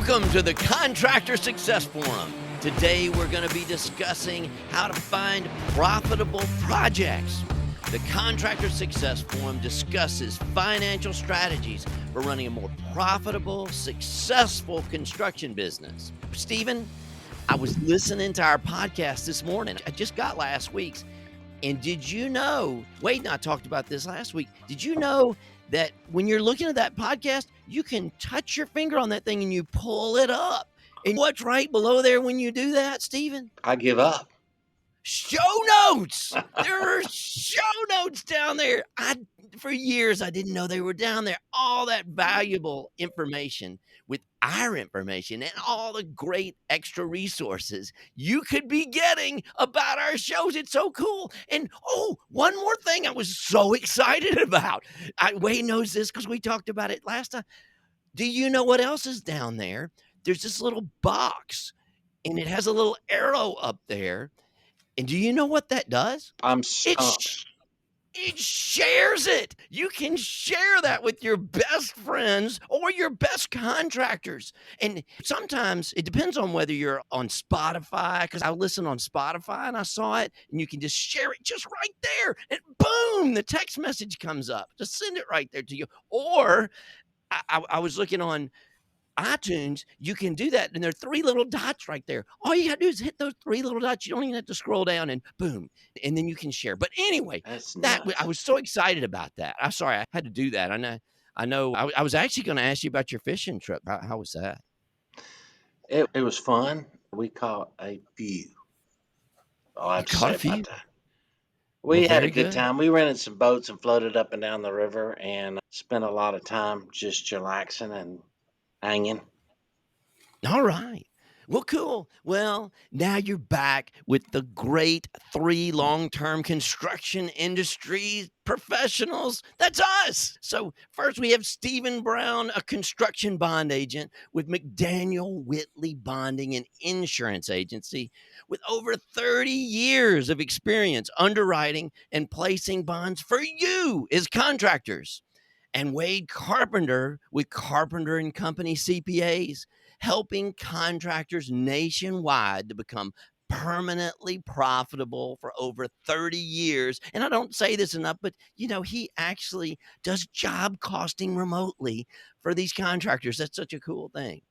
Welcome to the Contractor Success Forum. Today we're going to be discussing how to find profitable projects. The Contractor Success Forum discusses financial strategies for running a more profitable, successful construction business. Stephen, I was listening to our podcast this morning. I just got last week's. And did you know, Wade and I talked about this last week, did you know that when you're looking at that podcast, you can touch your finger on that thing and you pull it up? And what's right below there when you do that, Stephen? I give up. Show notes. There are show notes down there. For years, I didn't know they were down there. All that valuable information with our information and all the great extra resources you could be getting about our shows. It's so cool. And one more thing I was so excited about. Wade knows this because we talked about it last time. Do you know what else is down there? There's this little box and it has a little arrow up there. And do you know what that does? I'm stumped. It shares it. You can share that with your best friends or your best contractors. And sometimes it depends on whether you're on Spotify, because I listen on Spotify and I saw it, and you can just share it just right there. And boom, the text message comes up. Just send it right there to you. Or I was looking on iTunes, you can do that, and there are three little dots right there. All you got to do is hit those three little dots. You don't even have to scroll down, and boom, and then you can share. But anyway, I was so excited about that. I'm sorry I had to do that. I know. I was actually going to ask you about your fishing trip. How was that? It was fun. We caught a few. You caught a few? We had a good time. We rented some boats and floated up and down the river and spent a lot of time just chillaxing and hanging. All right. Well, cool. Well, now you're back with the great three long-term construction industry professionals. That's us. So first we have Stephen Brown, a construction bond agent with McDaniel Whitley Bonding and Insurance Agency with over 30 years of experience underwriting and placing bonds for you as contractors. And Wade Carpenter with Carpenter and Company CPAs, helping contractors nationwide to become permanently profitable for over 30 years. And I don't say this enough, but he actually does job costing remotely for these contractors. That's such a cool thing.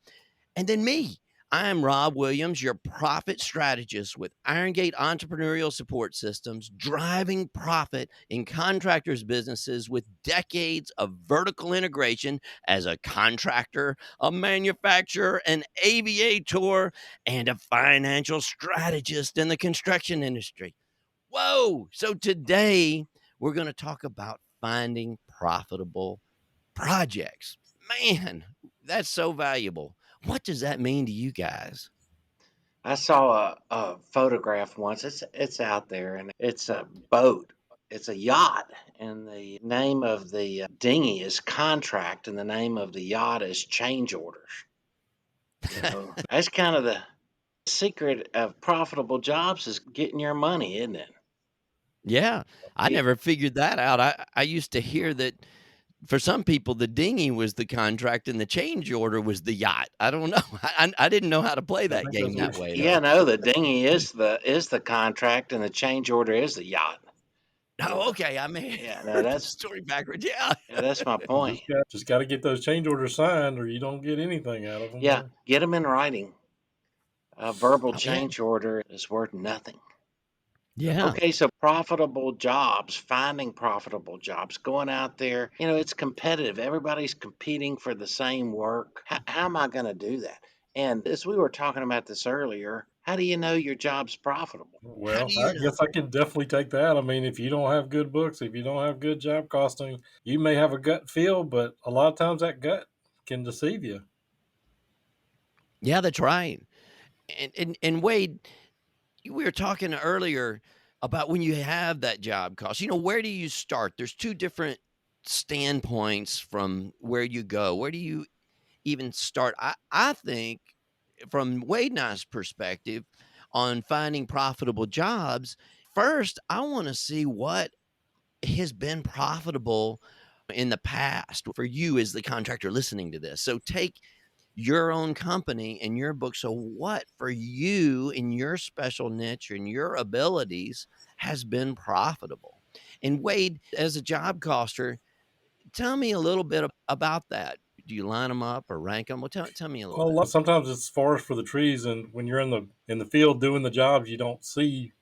And then me. I'm Rob Williams, your profit strategist with Iron Gate Entrepreneurial Support Systems, driving profit in contractors' businesses with decades of vertical integration as a contractor, a manufacturer, an aviator, and a financial strategist in the construction industry. Whoa! So today, we're going to talk about finding profitable projects. Man, that's so valuable. What does that mean to you guys? I saw a photograph once. It's out there, and it's a boat. It's a yacht, and the name of the dinghy is Contract, and the name of the yacht is Change Orders. That's kind of the secret of profitable jobs is getting your money, isn't it? Yeah, I never figured that out. I used to hear that for some people, the dinghy was the contract and the change order was the yacht. I don't know. I didn't know how to play that game that way. Yeah, no, the dinghy is the contract and the change order is the yacht. Oh, okay. I mean, that's story backwards. Yeah, that's my point. Just got to get those change orders signed, or you don't get anything out of them. Yeah, get them in writing. A verbal change order is worth nothing. Yeah. Okay, so profitable jobs, finding profitable jobs, going out there, it's competitive. Everybody's competing for the same work. How am I going to do that? And as we were talking about this earlier, how do you know your job's profitable? Well, I guess I can definitely take that. I mean, if you don't have good books, if you don't have good job costing, you may have a gut feel, but a lot of times that gut can deceive you. Yeah, that's right. And Wade, we were talking earlier about when you have that job cost, where do you start? There's two different standpoints from where you go. Where do you even start? I think from Wade and I's perspective on finding profitable jobs, first, I want to see what has been profitable in the past for you as the contractor listening to this. So take your own company and your book. So, what for you in your special niche and your abilities has been profitable? And Wade, as a job coster, tell me a little bit about that. Do you line them up or rank them? Well, tell me a little bit. Well, sometimes it's forest for the trees, and when you're in the field doing the jobs, you don't see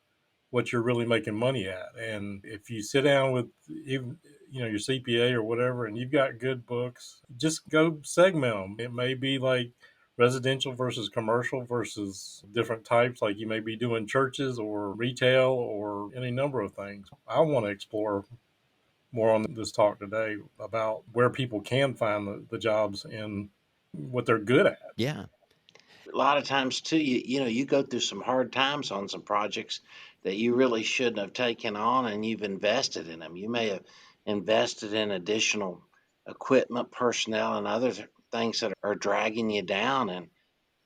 what you're really making money at. And if you sit down with even your CPA or whatever, and you've got good books, just go segment them. It may be like residential versus commercial versus different types. Like you may be doing churches or retail or any number of things. I want to explore more on this talk today about where people can find the jobs and what they're good at. Yeah. A lot of times too, you go through some hard times on some projects that you really shouldn't have taken on, and you've invested in them. You may have invested in additional equipment, personnel, and other things that are dragging you down. And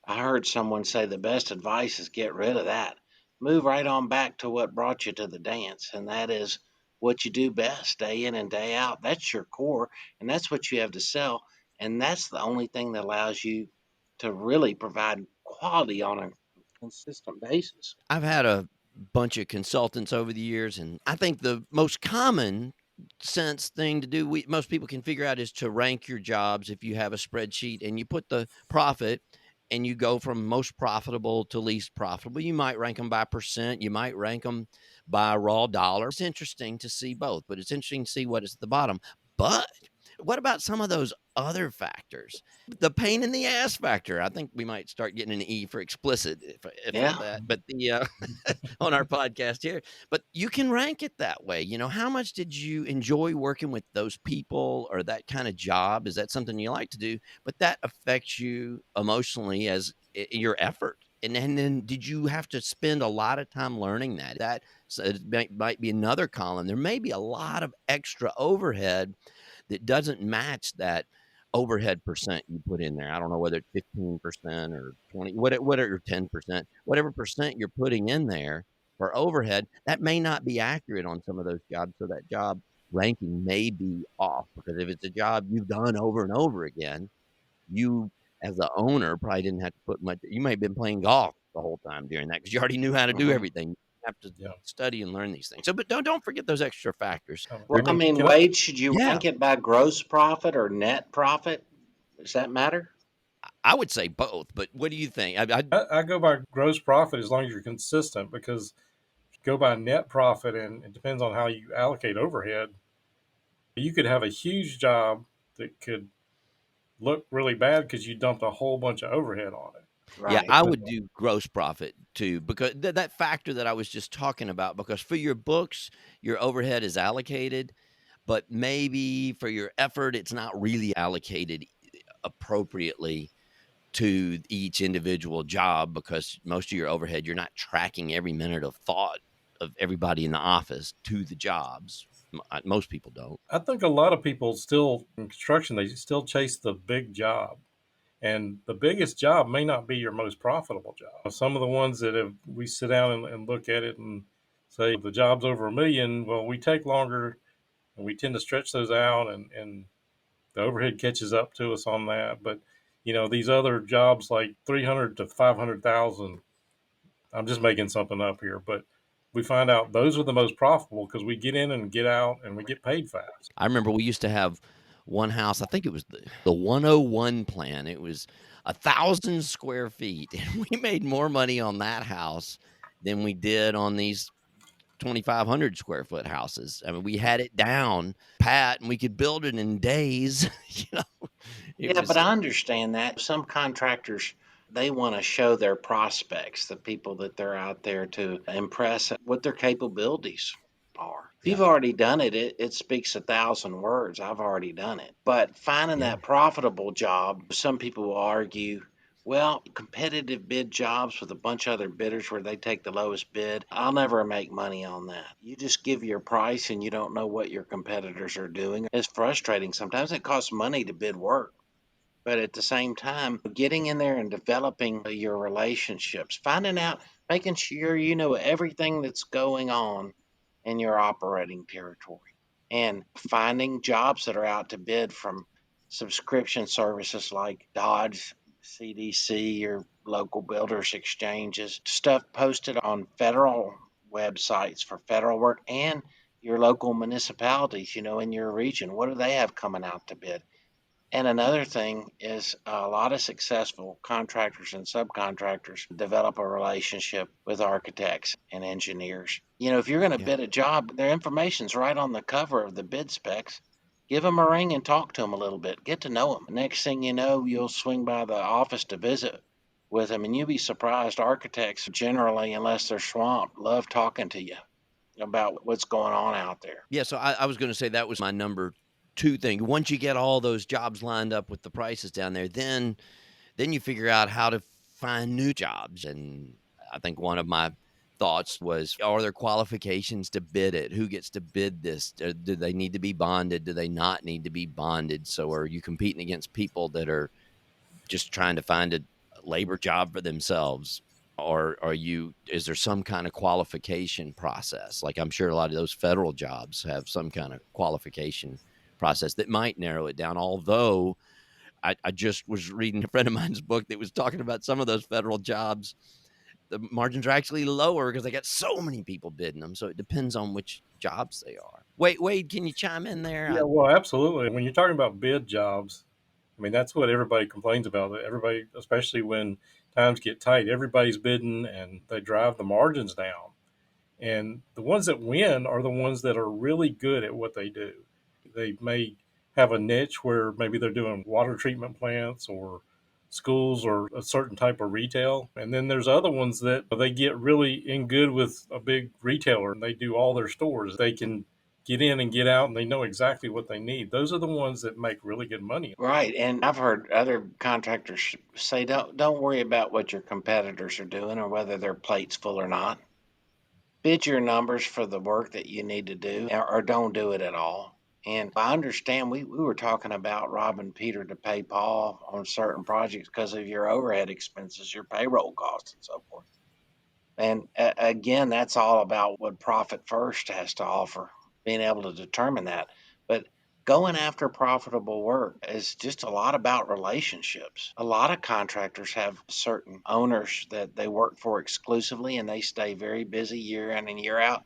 I heard someone say the best advice is get rid of that. Move right on back to what brought you to the dance, and that is what you do best, day in and day out. That's your core, and that's what you have to sell. And that's the only thing that allows you to really provide quality on a consistent basis. I've had a bunch of consultants over the years, and I think the most common sense thing to do, most people can figure out, is to rank your jobs. If you have a spreadsheet and you put the profit and you go from most profitable to least profitable, you might rank them by percent, you might rank them by raw dollar. It's interesting to see both, but it's interesting to see what is at the bottom. But what about some of those other factors? The pain in the ass factor. I think we might start getting an E for explicit if Yeah. that, but on our podcast here. But you can rank it that way. How much did you enjoy working with those people or that kind of job? Is that something you like to do? But that affects you emotionally as your effort. And then did you have to spend a lot of time learning that? That so it might be another column. There may be a lot of extra overhead that doesn't match that overhead percent you put in there. I don't know whether it's 15% or 20, whatever 10%, whatever percent you're putting in there for overhead, that may not be accurate on some of those jobs. So that job ranking may be off, because if it's a job you've done over and over again, you as the owner probably didn't have to put much. You may have been playing golf the whole time during that because you already knew how to do Hmm. everything. You have to Yeah. study and learn these things. So, but don't forget those extra factors. Well, I I mean, mean, can I? Wade, should you Yeah, rank it by gross profit or net profit? Does that matter? I would say both, but what do you think? I go by gross profit as long as you're consistent, because if you go by net profit, and it depends on how you allocate overhead, you could have a huge job that could look really bad because you dumped a whole bunch of overhead on it. Yeah, Right. I Depends would on, do gross profit too, because that factor that I was just talking about, because for your books, your overhead is allocated, but maybe for your effort, it's not really allocated appropriately to each individual job, because most of your overhead, you're not tracking every minute of thought of everybody in the office to the jobs. Most people don't. I think a lot of people still in construction, they still chase the big job. And the biggest job may not be your most profitable job. Some of the ones that we sit down and look at it and say the job's over $1 million, well, we take longer and we tend to stretch those out, and the overhead catches up to us on that. But these other jobs like 300 to 500,000, I'm just making something up here, but we find out those are the most profitable because we get in and get out and we get paid fast. I remember we used to have one house, I think it was the 101 plan. It was 1,000 square feet, and we made more money on that house than we did on these 2,500 square foot houses. I mean, we had it down pat, and we could build it in days. It Yeah, but was, I understand that. Some contractors, they want to show their prospects, the people that they're out there to impress, what their capabilities are. If yeah, you've already done it, it speaks 1,000 words. I've already done it. But finding yeah. that profitable job, some people will argue, well, competitive bid jobs with a bunch of other bidders where they take the lowest bid, I'll never make money on that. You just give your price and you don't know what your competitors are doing. It's frustrating. Sometimes it costs money to bid work. But at the same time, getting in there and developing your relationships, finding out, making sure you know everything that's going on in your operating territory, and finding jobs that are out to bid from subscription services like Dodge. CDC, your local builders exchanges, stuff posted on federal websites for federal work, and your local municipalities, in your region. What do they have coming out to bid? And another thing is a lot of successful contractors and subcontractors develop a relationship with architects and engineers. If you're going to Yeah. bid a job, their information's right on the cover of the bid specs. Give them a ring and talk to them a little bit. Get to know them. Next thing you know, you'll swing by the office to visit with them, and you'll be surprised. Architects generally, unless they're swamped, love talking to you about what's going on out there. Yeah, so I was gonna say that was my number 2 thing. Once you get all those jobs lined up with the prices down there, then you figure out how to find new jobs, and I think one of my thoughts was, are there qualifications to bid it? Who gets to bid this? Do they need to be bonded? Do they not need to be bonded? So are you competing against people that are just trying to find a labor job for themselves? Or is there some kind of qualification process? Like, I'm sure a lot of those federal jobs have some kind of qualification process that might narrow it down. Although I just was reading a friend of mine's book that was talking about some of those federal jobs. The margins are actually lower because they got so many people bidding them. So it depends on which jobs they are. Wade, can you chime in there? Yeah, well, absolutely. When you're talking about bid jobs, I mean, that's what everybody complains about. Everybody, especially when times get tight, everybody's bidding and they drive the margins down. And the ones that win are the ones that are really good at what they do. They may have a niche where maybe they're doing water treatment plants or schools or a certain type of retail. And then there's other ones that they get really in good with a big retailer and they do all their stores. They can get in and get out and they know exactly what they need. Those are the ones that make really good money. Right, and I've heard other contractors say, don't worry about what your competitors are doing or whether their plate's full or not. Bid your numbers for the work that you need to do, or don't do it at all. And I understand we were talking about robbing Peter to pay Paul on certain projects because of your overhead expenses, your payroll costs, and so forth. And again, that's all about what Profit First has to offer, being able to determine that. But going after profitable work is just a lot about relationships. A lot of contractors have certain owners that they work for exclusively, and they stay very busy year in and year out.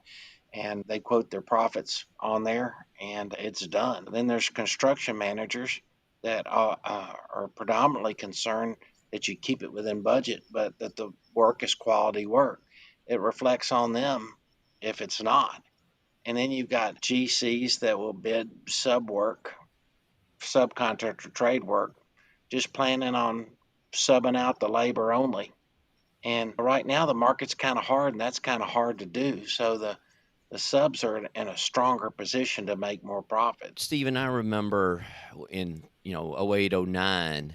And they quote their profits on there, and it's done. Then there's construction managers that are predominantly concerned that you keep it within budget, but that the work is quality work. It reflects on them if it's not. And then you've got GCs that will bid sub work, subcontractor trade work, just planning on subbing out the labor only. And right now the market's kind of hard, and that's kind of hard to do. So the subs are in a stronger position to make more profit. Steve and I remember in, 08, 09,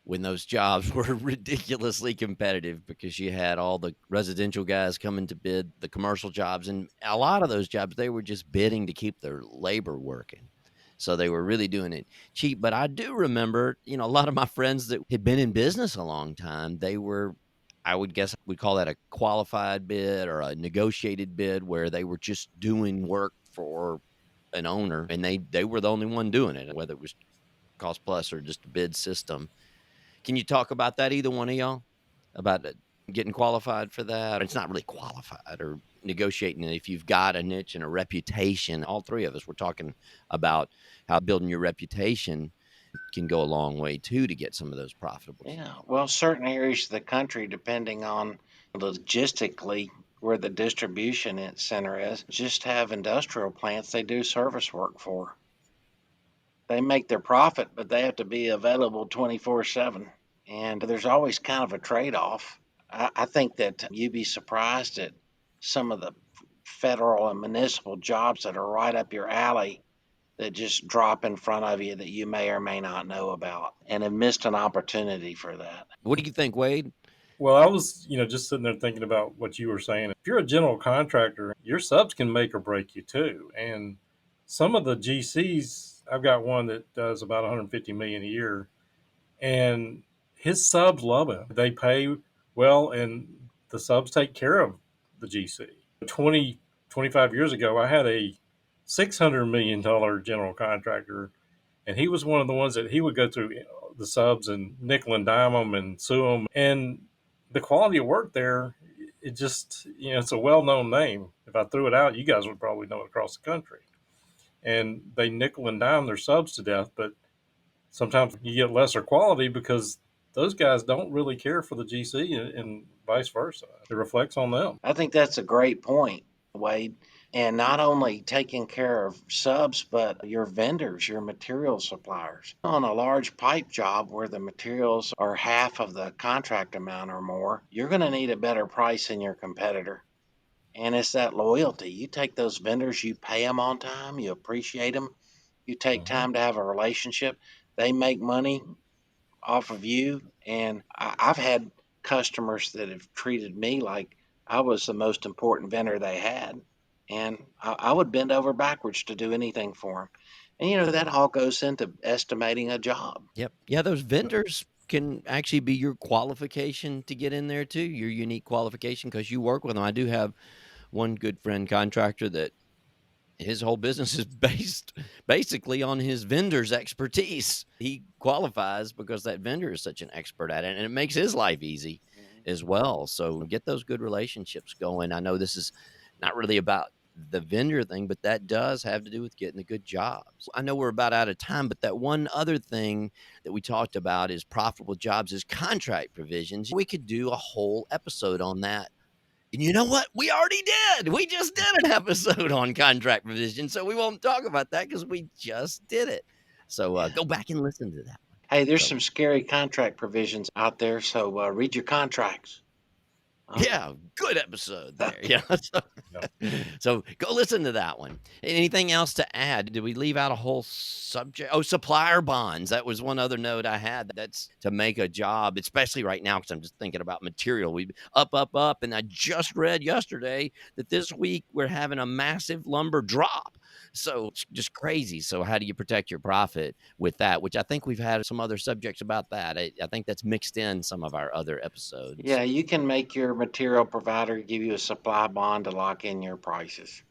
when those jobs were ridiculously competitive because you had all the residential guys coming to bid the commercial jobs. And a lot of those jobs, they were just bidding to keep their labor working. So they were really doing it cheap. But I do remember, a lot of my friends that had been in business a long time, they were, I would guess we'd call that a qualified bid or a negotiated bid, where they were just doing work for an owner and they were the only one doing it, whether it was cost plus or just a bid system. Can you talk about that, either one of y'all, about getting qualified for that? It's not really qualified, or negotiating it if you've got a niche and a reputation. All three of us were talking about how building your reputation can go a long way too to get some of those profitable. Yeah, well, certain areas of the country, depending on logistically where the distribution center is, just have industrial plants they do service work for. They make their profit, but they have to be available 24/7. And there's always kind of a trade off. I think that you'd be surprised at some of the federal and municipal jobs that are right up your alley that just drop in front of you that you may or may not know about and have missed an opportunity for that. What do you think, Wade? Well, I was, just sitting there thinking about what you were saying. If you're a general contractor, your subs can make or break you too. And some of the GCs, I've got one that does about 150 million a year, and his subs love him. They pay well, and the subs take care of the GC. 25 years ago, I had a $600 million general contractor, and he was one of the ones that he would go through the subs and nickel and dime them and sue them. And the quality of work there, it just, it's a well-known name. If I threw it out, you guys would probably know it across the country. And they nickel and dime their subs to death, but sometimes you get lesser quality because those guys don't really care for the GC and vice versa. It reflects on them. I think that's a great point, Wade. And not only taking care of subs, but your vendors, your material suppliers. On a large pipe job where the materials are half of the contract amount or more, you're going to need a better price than your competitor. And it's that loyalty. You take those vendors, you pay them on time, you appreciate them, you take time to have a relationship. They make money off of you. And I've had customers that have treated me like I was the most important vendor they had. And I would bend over backwards to do anything for them. And, that all goes into estimating a job. Yep. Yeah, those vendors can actually be your qualification to get in there too, your unique qualification because you work with them. I do have one good friend contractor that his whole business is based basically on his vendor's expertise. He qualifies because that vendor is such an expert at it, and it makes his life easy as well. So get those good relationships going. I know this is not really about the vendor thing, but that does have to do with getting the good jobs. I know we're about out of time, but that one other thing that we talked about is profitable jobs is contract provisions. We could do a whole episode on that. And you know what? We already did. We just did an episode on contract provisions, so we won't talk about that because we just did it. So go back and listen to that one. Hey, there's So some scary contract provisions out there, so read your contracts. yeah, good episode there. Yeah. Yep. So go listen to that one. Anything else to add? Did we leave out a whole subject? Oh, supplier bonds. That was one other note I had. That's to make a job, especially right now, because I'm just thinking about material. We up. And I just read yesterday that this week we're having a massive lumber drop. So it's just crazy. So how do you protect your profit with that? Which I think we've had some other subjects about that. I think that's mixed in some of our other episodes. Yeah, you can make your material provider give you a supply bond to lock in your prices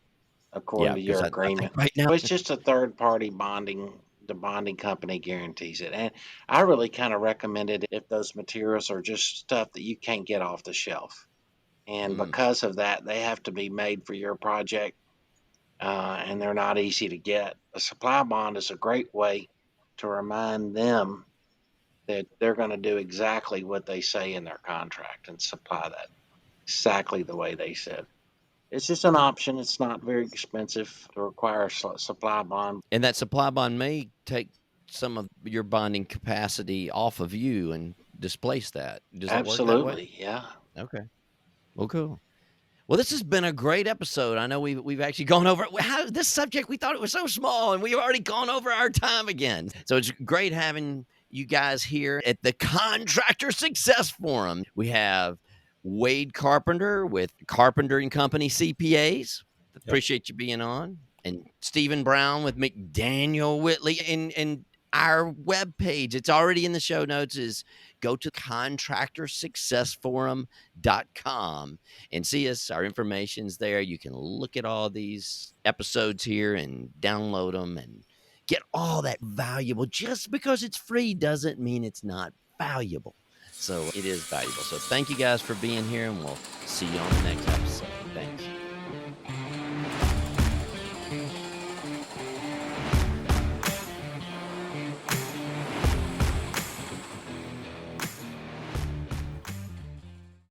according Yeah, to because your I think agreement. right now, Well, it's just a third party bonding. The bonding company guarantees it. And I really kind of recommend it if those materials are just stuff that you can't get off the shelf. And because of that, they have to be made for your project, and they're not easy to get. A supply bond is a great way to remind them that they're going to do exactly what they say in their contract and supply that exactly the way they said. It's just an option. It's not very expensive to require a supply bond. and that supply bond may take some of your bonding capacity off of you and displace that. Does that work that way? Absolutely, yeah. Okay. Well, cool. Well, this has been a great episode. I know we've actually gone over this subject. We thought it was so small, and we've already gone over our time again. So it's great having you guys here at the Contractor Success Forum. We have Wade Carpenter with Carpenter and Company CPAs. Appreciate you being on. And Stephen Brown with McDaniel Whitley. And our webpage, it's already in the show notes, is go to contractorsuccessforum.com and see us. Our information's there. You can look at all these episodes here and download them and get all that valuable. Just because it's free doesn't mean it's not valuable. So it is valuable. So thank you guys for being here, and we'll see you on the next episode. Thanks.